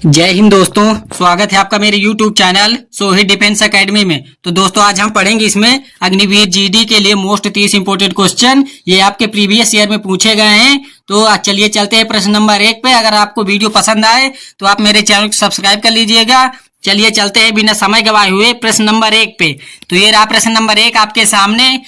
जय हिंद दोस्तों, स्वागत है आपका मेरे YouTube channel Sohit defence academy में। तो दोस्तों आज हम पढ़ेंगे इसमें अग्निवीर जीडी के लिए मोस्ट 30 इंपोर्टेंट क्वेश्चन, ये आपके प्रीवियस ईयर में पूछे गए हैं। तो आज चलिए चलते हैं प्रश्न नंबर 1 पे। अगर आपको वीडियो पसंद आए तो आप मेरे चैनल को सब्सक्राइब कर लीजिएगा। चलिए चलते हैं बिना समय गवाए हुए प्रश्न नंबर 1 पे। तो ये रहा प्रश्न नंबर 1 आपके सामने।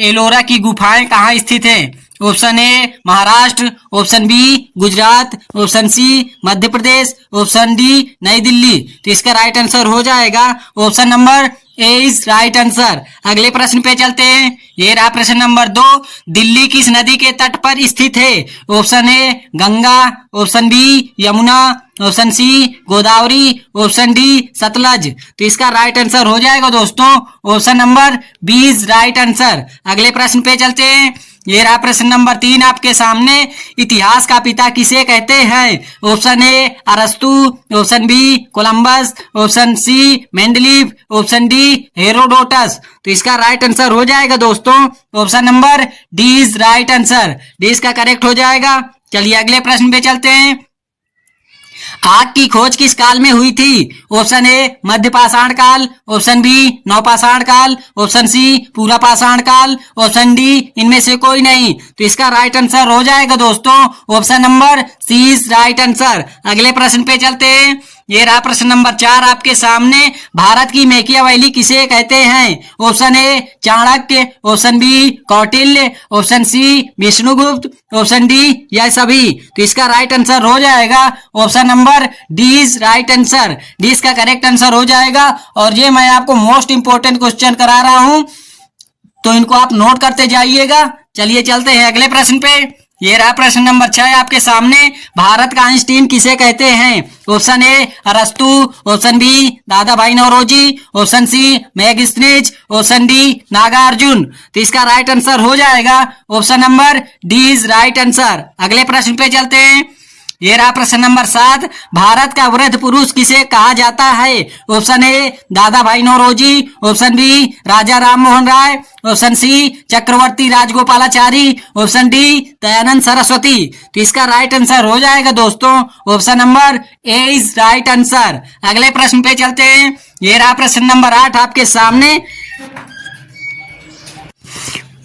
एलोरा की गुफाएं कहाँ स्थित है? Option A Maharashtra, option B Gujarat, option C Madhya Pradesh, option D New Delhi. तो इसका राइट आंसर हो जाएगा option number A is right answer. अगले प्रश्न पे चलते हैं। ये रहा प्रश्न नंबर 2। दिल्ली किस नदी के तट पर स्थित है? Option A Ganga, option B Yamuna, option C Godavari, option D Sutlej. तो इसका राइट आंसर हो जाएगा दोस्तों option number B is right answer. अगले प्रश्न पे चलते हैं। ये रहा प्रश्न नंबर 3 आपके सामने। इतिहास का पिता किसे कहते हैं? ऑप्शन ए अरस्तु, option B Columbus, option C Mendeleev, option D Herodotus. तो इसका राइट आंसर हो जाएगा दोस्तों option number D is right answer. D इसका करेक्ट हो जाएगा। चलिए अगले प्रश्न पे चलते हैं। आग की खोज किस काल में हुई थी? ऑप्शन ए मध्य पाषाण काल, ऑप्शन बी नवपाषाण काल, ऑप्शन सी पूरा पाषाण काल, ऑप्शन डी इनमें से कोई नहीं। तो इसका राइट आंसर हो जाएगा दोस्तों option number C is right answer. अगले प्रश्न पे चलते हैं। ये रहा प्रश्न नंबर 4 आपके सामने। भारत की मैकियावेली किसे कहते हैं? Option A Chanakya, option B Kautilya, option C Vishnugupta, option D यह सभी। तो इसका राइट आंसर हो जाएगा option number D is right answer. D इसका करेक्ट आंसर हो जाएगा। और ये मैं आपको मोस्ट इंपोर्टेंट क्वेश्चन करा रहा हूं, तो इनको आप नोट करते जाइएगा। चलिए चलते हैं अगले प्रश्न पे। ये रहा प्रश्न नंबर 6 आपके सामने। भारत का आइंस्टीन किसे कहते हैं? ऑप्शन ए अरस्तु, option B Dadabhai Naoroji, option C Megasthenes, option D Nagarjuna. तो इसका राइट आंसर हो जाएगा option number D is right answer. अगले प्रश्न पे चलते हैं। ये रहा प्रश्न नंबर 7। भारत का वृद्ध पुरुष किसे कहा जाता है? ऑप्शन ए दादा भाई Naoroji, option B Raja Ram Mohan Roy, option C चक्रवर्ती राजगोपालाचारी, ऑप्शन डी दयानंद सरस्वती। तो इसका राइट आंसर हो जाएगा दोस्तों option number A is right answer. अगले प्रश्न पे चलते हैं। ये रहा प्रश्न नंबर 8 आपके सामने।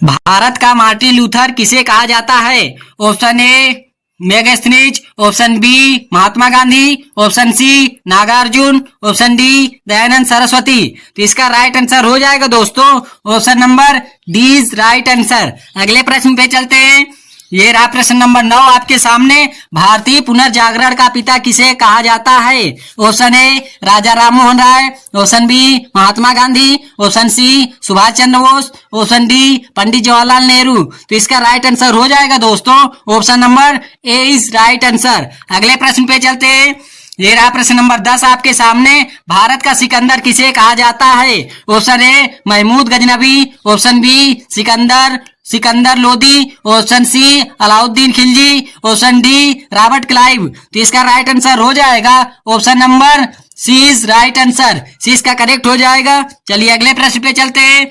भारत का मार्टिन लूथर किसे कहा जाता है? Option A Megasthenes, option B Mahatma Gandhi, option C Nagarjuna, option D Dayanand Saraswati. तो इसका राइट आंसर हो जाएगा दोस्तों option number D is right answer. अगले प्रश्न पे चलते हैं। ये रहा प्रश्न नंबर 9 आपके सामने। भारतीय पुनर्जागरण का पिता किसे कहा जाता है? Option A Raja Ram Mohan Roy, option B Mahatma Gandhi, option C Subhash Chandra Bose, option D Pandit Jawaharlal Nehru. तो इसका राइट आंसर हो जाएगा दोस्तों option number A is right answer. अगले प्रश्न पे चलते हैं। ये रहा प्रश्न नंबर 10 आपके सामने। भारत का सिकंदर किसे कहा जाता है? Option A Mahmud Ghaznavi, option B Sikandar Lodi, option C Alauddin Khilji, option D Robert Clive. तो इसका राइट आंसर हो जाएगा option number C is right answer. C इसका करेक्ट हो जाएगा। चलिए अगले प्रश्न पे चलते हैं।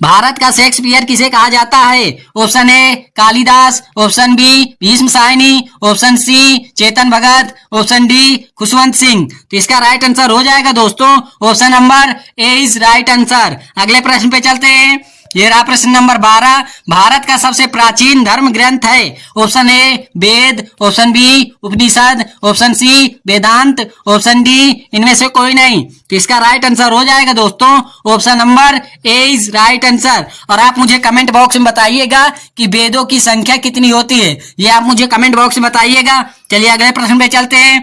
भारत का शेक्सपियर किसे कहा जाता है? Option A Kalidas, option B Bhisham Sahni, option C Chetan Bhagat, option D Khushwant Singh. तो इसका राइट आंसर हो जाएगा दोस्तों option number A is right answer. अगले प्रश्न पे चलते हैं। ये रहा प्रश्न नंबर 12। भारत का सबसे प्राचीन धर्म ग्रंथ है? Option A Veda, option B Upanishad, option C Vedanta, option D इनमें से कोई नहीं। तो इसका राइट आंसर हो जाएगा दोस्तों option number A is right answer. और आप मुझे कमेंट बॉक्स में बताइएगा कि वेदों की संख्या कितनी होती है, ये आप मुझे कमेंट बॉक्स में बताइएगा। चलिए अगले प्रश्न पे चलते हैं।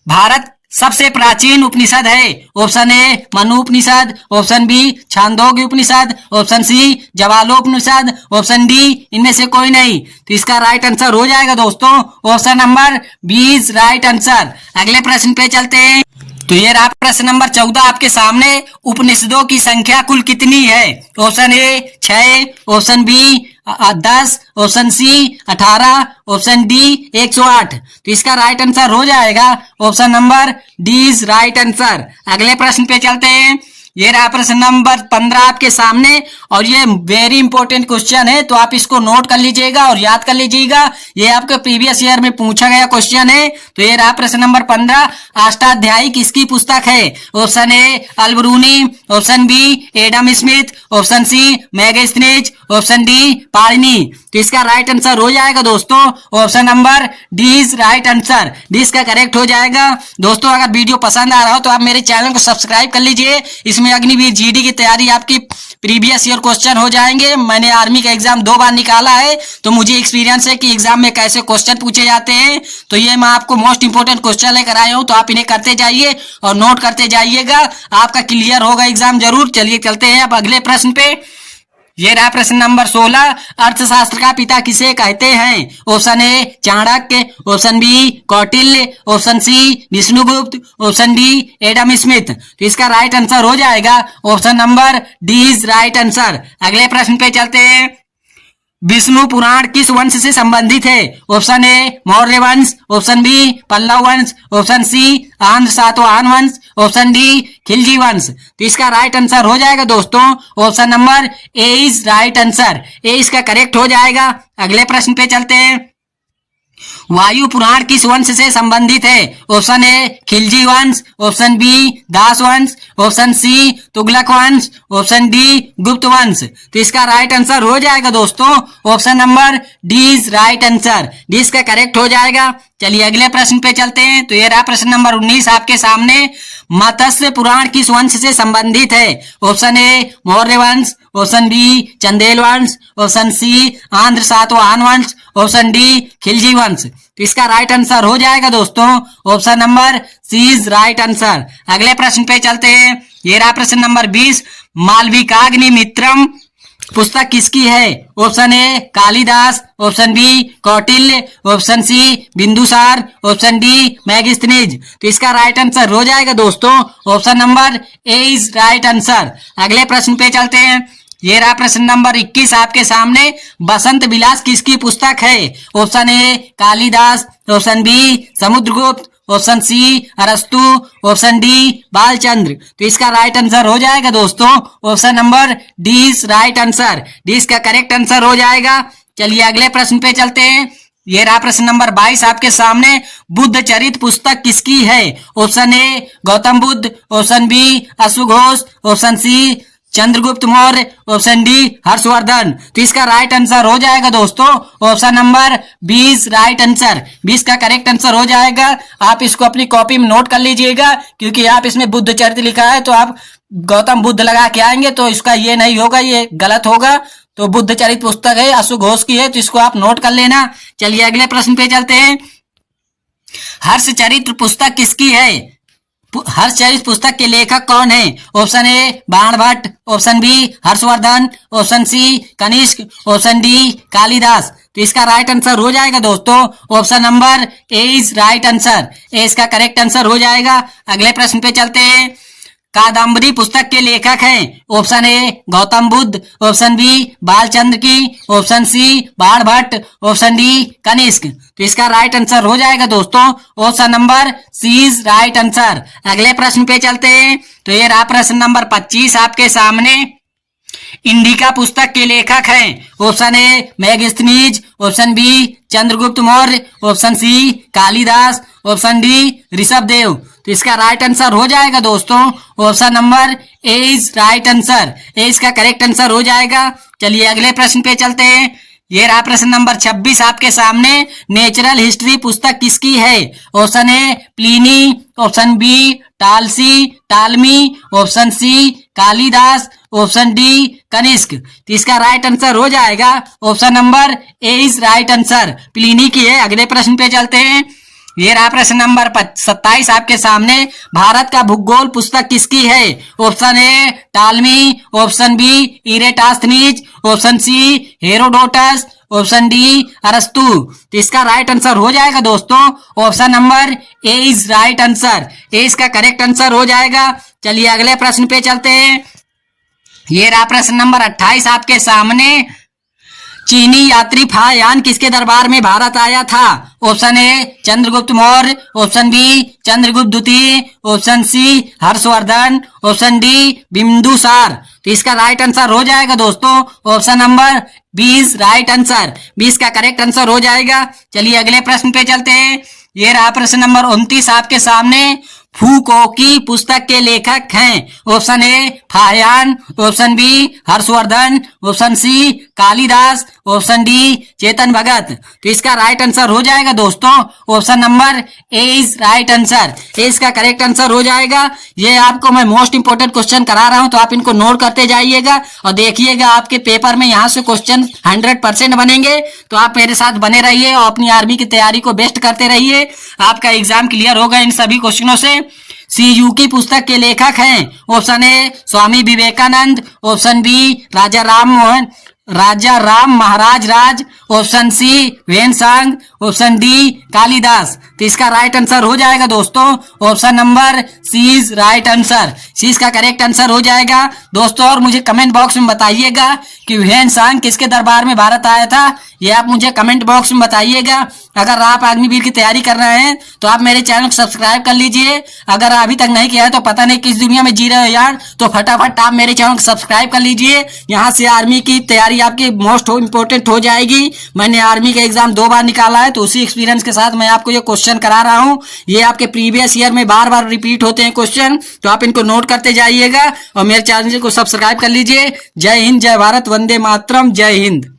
भारत सबसे प्राचीन उपनिषद है? Option A Manu Upanishad, option B Chandogya Upanishad, option C Jabalopanishad, option D इनमें से कोई नहीं। तो इसका राइट आंसर हो जाएगा दोस्तों option number B is right answer. अगले प्रश्न पे चलते हैं। तो ये रहा प्रश्न नंबर 14 आपके सामने। उपनिषदों की संख्या कुल कितनी है? Option A 6, option B 10, option C 18, option D 108। तो इसका राइट आंसर हो जाएगा option number D is right answer. अगले प्रश्न पे चलते हैं। ये रहा प्रश्न नंबर 15 आपके सामने, और ये वेरी इंपॉर्टेंट क्वेश्चन है, तो आप इसको नोट कर लीजिएगा और याद कर लीजिएगा। ये आपके प्रीवियस ईयर में पूछा गया क्वेश्चन है। तो ये रहा प्रश्न नंबर 15, अष्टाध्यायी किसकी पुस्तक है? Option A Alberuni, option B Adam Smith, option C Megasthenes, option D Panini. तो इसका राइट आंसर हो जाएगा दोस्तों option number D is right answer, D इसका करेक्ट हो जाएगा। दोस्तों अगर वीडियो पसंद आ रहा हो तो आप मेरे चैनल को सब्सक्राइब कर लीजिए। इसमें अग्निवीर जीडी की तैयारी आपकी प्रीवियस ईयर क्वेश्चन हो जाएंगे। मैंने आर्मी का एग्जाम 2 बार निकाला है, तो मुझे एक्सपीरियंस है कि एग्जाम में कैसे क्वेश्चन पूछे जाते हैं। तो ये मैं आपको मोस्ट इंपोर्टेंट क्वेश्चन लेकर आया हूं, तो आप इन्हें करते जाइए और नोट करते जाइएगा, आपका क्लियर होगा एग्जाम जरूर। चलिए चलते हैं अब अगले प्रश्न पे। ये रहा प्रश्न नंबर 16, अर्थशास्त्र का पिता किसे कहते हैं? Option A Chanakya, option B Kautilya, option C Vishnugupta, option D Adam Smith. तो इसका राइट आंसर हो जाएगा option number D is right answer. अगले प्रश्न पे चलते हैं। विष्णु पुराण किस वंश से संबंधित है? ऑप्शन ए मौर्य वंश, ऑप्शन बी पल्लव वंश, ऑप्शन सी आंध्र सातवाहन वंश, ऑप्शन डी खिलजी वंश। तो इसका राइट आंसर हो जाएगा दोस्तों option number A is right answer, A इसका करेक्ट हो जाएगा। अगले प्रश्न पे चलते हैं। वायु पुराण किस वंश से संबंधित है? ऑप्शन ए खिलजी वंश, ऑप्शन बी दास वंश, ऑप्शन सी तुगलक वंश, ऑप्शन डी गुप्त वंश। तो इसका राइट आंसर हो जाएगा दोस्तों option number D is right answer, D इसका करेक्ट हो जाएगा। चलिए अगले प्रश्न पे चलते हैं। तो ये रहा प्रश्न नंबर 19 आपके सामने। मत्स्य पुराण किस वंश से संबंधित है? ऑप्शन ए मौर्य वंश, ऑप्शन बी चंदेल वंश, ऑप्शन सी आंध्र सातवाहन वंश, ऑप्शन डी खिलजी वंश। तो इसका राइट आंसर हो जाएगा दोस्तों option number C is right answer. अगले प्रश्न पे चलते हैं। ये रहा प्रश्न नंबर 20, मालविकाग्निमित्रम पुस्तक किसकी है? Option A Kalidas, option B Kautilya, option C Bindusara, option D Megasthenes. तो इसका राइट आंसर हो जाएगा दोस्तों option number A is right answer. अगले प्रश्न पे चलते हैं। ये रहा प्रश्न नंबर 21 आपके सामने। बसंत विलास किसकी पुस्तक है? Option A Kalidas, option B Samudragupta, option C अरस्तु, ऑप्शन डी बालचंद्र। तो इसका राइट आंसर हो जाएगा दोस्तों option number D is right answer, D इसका करेक्ट आंसर हो जाएगा। चलिए अगले प्रश्न पे चलते हैं। ये रहा प्रश्न नंबर 22 आपके सामने। बुद्ध चरित पुस्तक किसकी है? Option A Gautam Buddha, option B अश्वघोष, option C Chandragupta Maurya, option D Harshavardhana. तो इसका राइट आंसर हो जाएगा दोस्तों ऑप्शन नंबर 20 राइट आंसर, 20 का करेक्ट आंसर हो जाएगा। आप इसको अपनी कॉपी में नोट कर लीजिएगा, क्योंकि आप इसमें बुद्ध चरित्र लिखा है तो आप गौतम बुद्ध लगा के आएंगे तो इसका ये नहीं होगा, ये गलत होगा। तो बुद्ध चरित पुस्तक है, अश्वघोष की है, तो इसको आप नोट कर लेना। चलिए अगले प्रश्न पे चलते हैं। हर्षचरित्र पुस्तक किसकी है? हर्षचरित पुस्तक के लेखक कौन है? Option A Banabhatta, option B Harshavardhana, option C Kanishka, option D Kalidasa. तो इसका राइट आंसर हो जाएगा दोस्तों option number A is right answer, A इसका करेक्ट आंसर हो जाएगा। अगले प्रश्न पे चलते हैं। कादम्बरी पुस्तक के लेखक हैं? Option A Gautam Buddha, option B Balchandra की, option C Banabhatta, option D Kanishka. तो इसका राइट आंसर हो जाएगा दोस्तों option number C is right answer. अगले प्रश्न पे चलते हैं। तो ये रहा प्रश्न नंबर 25 आपके सामने। इंडिका पुस्तक के लेखक हैं? Option A Megasthenes, option B Chandragupta Maurya, option C Kalidasa, option D Rishabhdev. तो इसका राइट आंसर हो जाएगा दोस्तों option number A is right answer, A इसका करेक्ट आंसर हो जाएगा। चलिए अगले प्रश्न पे चलते हैं। ये रहा प्रश्न नंबर 26 आपके सामने। नेचुरल हिस्ट्री पुस्तक किसकी है? Option A Pliny, option B टालसी Ptolemy, option C Kalidasa, option D Kanishka. तो इसका राइट आंसर हो जाएगा option number A is right answer, Pliny की है। अगले प्रश्न पे चलते हैं। ये रहा प्रश्न नंबर 27 आपके सामने। भारत का भूगोल पुस्तक किसकी है? Option A Ptolemy, option B Eratosthenes, option C Herodotus, option D अरस्तु। तो इसका राइट आंसर हो जाएगा दोस्तों option number A is right answer, A इसका करेक्ट आंसर हो जाएगा। चलिए अगले प्रश्न पे चलते हैं। ये रहा प्रश्न नंबर 28 आपके सामने। चीनी यात्री फायान किसके दरबार में भारत आया था? Option A Chandragupta Maurya, option B Chandragupta द्वितीय, option C Harshavardhana, option D Bindusara. तो इसका राइट आंसर हो जाएगा दोस्तों ऑप्शन नंबर 20 राइट आंसर, 20 का करेक्ट आंसर हो जाएगा। चलिए अगले प्रश्न पे चलते हैं। ये रहा प्रश्न नंबर 29 आपके सामने। फूको की पुस्तक के लेखक हैं? Option A Fahien, option B Harshavardhana, option C Kalidasa, option D Chetan Bhagat. तो इसका राइट आंसर हो जाएगा दोस्तों option number A is right answer, A इसका करेक्ट आंसर हो जाएगा। ये आपको मैं मोस्ट इंपोर्टेंट क्वेश्चन करा रहा हूं तो आप इनको नोट करते जाइएगा और देखिएगा आपके पेपर में यहाँ से क्वेश्चन 100% बनेंगे। तो आप मेरे साथ बने रहिए और अपनी आर्मी की तैयारी को बेस्ट करते रहिए, आपका एग्जाम क्लियर होगा इन सभी क्वेश्चनों से। सीयू की पुस्तक के लेखक हैं? Option A Swami Vivekananda, option B Raja Ram Maharaj Raj, option C Xuanzang, option D Kalidasa. तो इसका राइट आंसर हो जाएगा दोस्तों option number C is right answer, C इसका करेक्ट आंसर हो जाएगा दोस्तों। और मुझे कमेंट बॉक्स में बताइएगा कि वेनसांग किसके दरबार में भारत आया था, ये आप मुझे कमेंट बॉक्स में बताइएगा। अगर आप अग्निवीर की तैयारी कर रहे हैं तो आप मेरे चैनल को सब्सक्राइब कर लीजिए। अगर अभी तक नहीं किया है तो पता नहीं किस दुनिया में जी रहे हो यार, तो फटाफट आप मेरे चैनल को सब्सक्राइब कर लीजिए। यहाँ से आर्मी की तैयारी आपकी मोस्ट इंपोर्टेंट हो जाएगी। मैंने आर्मी का एग्जाम 2 बार निकाला है तो उसी एक्सपीरियंस के साथ मैं आपको ये क्वेश्चन करा रहा हूँ। ये आपके प्रीवियस ईयर में बार बार रिपीट होते हैं क्वेश्चन, तो आप इनको नोट करते जाइएगा और मेरे चैनल को सब्सक्राइब कर लीजिए। जय हिंद, जय भारत, वंदे मातरम, जय हिंद।